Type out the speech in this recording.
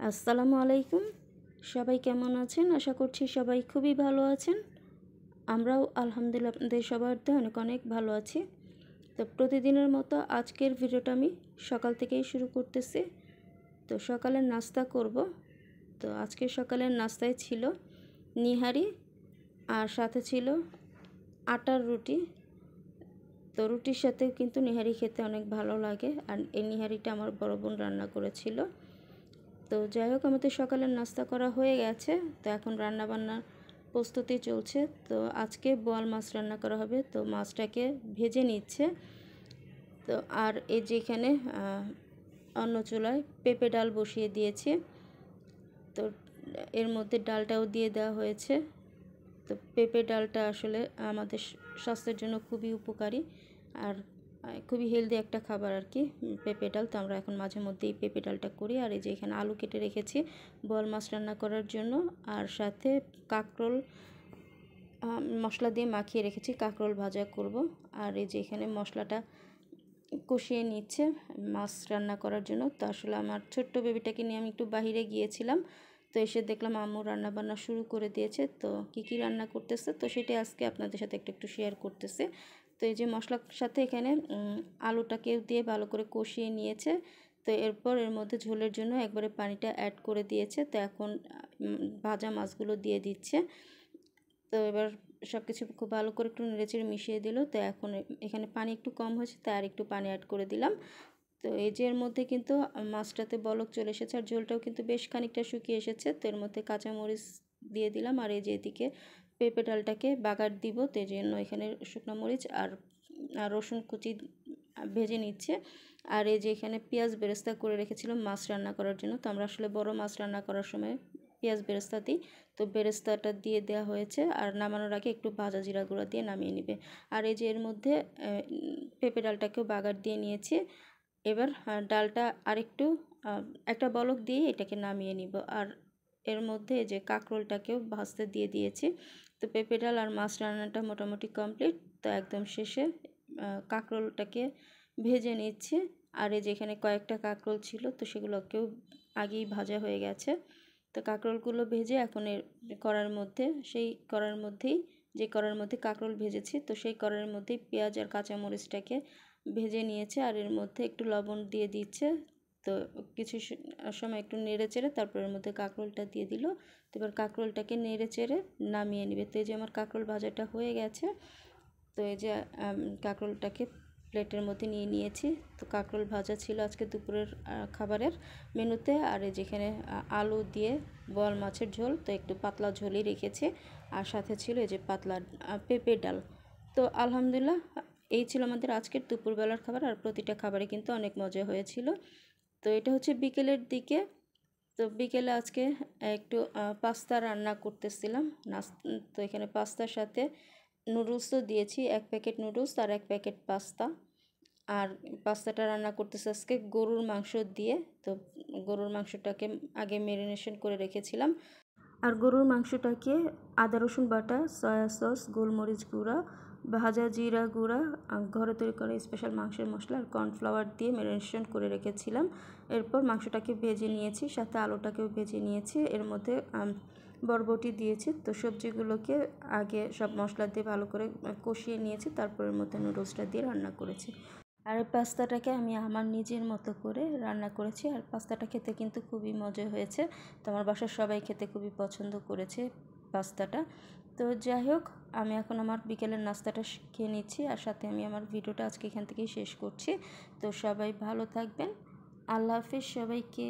আসসালামু আলাইকুম। সবাই কেমন আছেন? আশা করছি সবাই খুবই ভালো আছেন। আমরাও আলহামদুলিল্লাহ আপনাদের সবার দয়ায় অনেক অনেক ভালো আছি। তো প্রতিদিনের মতো আজকের ভিডিওটা আমি সকাল থেকেই শুরু করতেছি। তো সকালের নাস্তা করব। তো আজকে সকালের নাস্তায় ছিল নিহারি আর সাথে ছিল আটার রুটি। তো রুটির সাথেও কিন্তু নিহারি খেতে অনেক ভালো লাগে, আর এই নিহারিটা আমার বড় বোন রান্না করেছিল। তো যাই হোক, আমাদের সকালের নাস্তা করা হয়ে গেছে। তো এখন রান্না বান্নার প্রস্তুতি চলছে। তো আজকে বোয়াল মাছ রান্না করা হবে। তো মাছটাকে ভেজে নিচ্ছে। তো আর এই যেখানে অন্য চুলায় পেঁপে ডাল বসিয়ে দিয়েছি। তো এর মধ্যে ডালটাও দিয়ে দেওয়া হয়েছে। তো পেঁপে ডালটা আসলে আমাদের স্বাস্থ্যের জন্য খুবই উপকারী আর খুবই হেলদি একটা খাবার আর কি পেঁপে ডাল। তো আমরা এখন মাঝে মধ্যেই পেঁপে ডালটা করি। আর এই যে এখানে আলু কেটে রেখেছি বোয়াল মাছ রান্না করার জন্য, আর সাথে কাঁকরোল মশলা দিয়ে মাখিয়ে রেখেছি, কাঁকরোল ভাজা করব। আর এই যে এখানে মশলাটা কষিয়ে নিচ্ছে মাছ রান্না করার জন্য। তো আসলে আমার ছোট্ট বেবিটাকে নিয়ে আমি একটু বাহিরে গিয়েছিলাম। তো এসে দেখলাম আম্মু রান্না বান্না শুরু করে দিয়েছে। তো কি রান্না করতেছে তো সেটাই আজকে আপনাদের সাথে একটু শেয়ার করতেছে। তো এই যে মশলার সাথে এখানে আলুটাকে দিয়ে ভালো করে কষিয়ে নিয়েছে। তো এরপর এর মধ্যে ঝোলের জন্য একবারে পানিটা অ্যাড করে দিয়েছে। তো এখন ভাজা মাছগুলো দিয়ে দিচ্ছে। তো এবার সব কিছু খুব ভালো করে একটু নেড়েচেড়ে মিশিয়ে দিল। তো এখন এখানে পানি একটু কম হয়েছে, তাই আর একটু পানি অ্যাড করে দিলাম। তো এই যে এর মধ্যে কিন্তু মাছটাতে বলক চলে এসেছে, আর ঝোলটাও কিন্তু বেশ খানিকটা শুকিয়ে এসেছে। তো এর মধ্যে কাঁচামরিচ দিয়ে দিলাম, আর এই যে এদিকে পেঁপে ডালটাকে বাগার দিব। তো এই জন্য এখানে শুকনো মরিচ আর রসুন কুচি ভেজে নিচ্ছে। আর এই যে এখানে পেঁয়াজ বেরেস্তা করে রেখেছিলাম মাছ রান্না করার জন্য। তো আমরা আসলে বড় মাছ রান্না করার সময় পেঁয়াজ বেরেস্তা দিই। তো বেরেস্তাটা দিয়ে দেওয়া হয়েছে, আর নামানোর আগে একটু ভাজা জিরা গুঁড়া দিয়ে নামিয়ে নেবে। আর এই যে এর মধ্যে পেঁপে ডালটাকেও বাগার দিয়ে নিয়েছি। এবার ডালটা আরেকটু একটা বলক দিয়ে এটাকে নামিয়ে নিব। আর এর মধ্যে এই যে কাঁকরোলটাকেও ভাজতে দিয়ে দিয়েছি। তো পেঁপে ডাল আর মাছ রান্নাটা মোটামুটি কমপ্লিট। তো একদম শেষে কাঁকরোলটাকে ভেজে নিচ্ছি। আর এই যেখানে কয়েকটা কাঁকরোল ছিল, তো সেগুলোকেও আগেই ভাজা হয়ে গেছে। তো কাঁকরোলগুলো ভেজে এখন এর কড়ার মধ্যে যে কড়ার মধ্যে কাঁকরোল ভেজেছি, তো সেই কড়ার মধ্যেই পেঁয়াজ আর কাঁচামরিচটাকে ভেজে নিয়েছে। আর এর মধ্যে একটু লবণ দিয়ে দিচ্ছে। তো কিছু সময় একটু নেড়ে চেড়ে তারপর এর মধ্যে কাঁকরোলটা দিয়ে দিল। তো এবার কাঁকরোলটাকে নেড়ে চেড়ে নামিয়ে নেবে। তো এই যে আমার কাঁকরোল ভাজাটা হয়ে গেছে। তো এই যে কাঁকরোলটাকে প্লেটের মধ্যে নিয়ে নিয়েছি। তো কাঁকরোল ভাজা ছিল আজকে দুপুরের খাবারের মেনুতে। আর এই যেখানে আলু দিয়ে বোয়াল মাছের ঝোল, তো একটু পাতলা ঝোলই রেখেছি। আর সাথে ছিল এই যে পাতলা পেঁপে ডাল। তো আলহামদুলিল্লাহ এই ছিল আমাদের আজকের দুপুরবেলার খাবার। আর প্রতিটা খাবারে কিন্তু অনেক মজা হয়েছিল। তো এটা হচ্ছে বিকেলের দিকে। তো বিকেলে আজকে একটু পাস্তা রান্না করতেছিলাম। তো এখানে পাস্তার সাথে নুডলসও দিয়েছি, 1 প্যাকেট নুডলস আর 1 প্যাকেট পাস্তা। আর পাস্তাটা রান্না করতেছি আজকে গরুর মাংস দিয়ে। তো গরুর মাংসটাকে আগে ম্যারিনেশন করে রেখেছিলাম। আর গরুর মাংসটাকে আদা রসুন বাটা, সয়া সস, গোলমরিচ গুঁড়া, ভাজা জিরা গুঁড়া, ঘরে তৈরি করা স্পেশাল মাংসের মশলা আর কর্নফ্লাওয়ার দিয়ে ম্যারিনেশন করে রেখেছিলাম। এরপর মাংসটাকে ভেজে নিয়েছি, সাথে আলুটাকেও ভেজে নিয়েছি। এর মধ্যে বরবটি দিয়েছি। তো সবজিগুলোকে আগে সব মশলা দিয়ে ভালো করে কষিয়ে নিয়েছি, তারপরের মধ্যে নুডলসটা দিয়ে রান্না করেছি। আর এই পাস্তাটাকে আমি আমার নিজের মতো করে রান্না করেছি। আর পাস্তাটা খেতে কিন্তু খুবই মজা হয়েছে। তো আমার বাসার সবাই খেতে খুবই পছন্দ করেছে পাস্তাটা। তো যাই হোক, আমি এখন আমার বিকেলের নাস্তাটা খেয়ে নিচ্ছি। আর সাথে আমি আমার ভিডিওটা আজকে এখান থেকেই শেষ করছি। তো সবাই ভালো থাকবেন। আল্লাহ হাফেজ সবাইকে।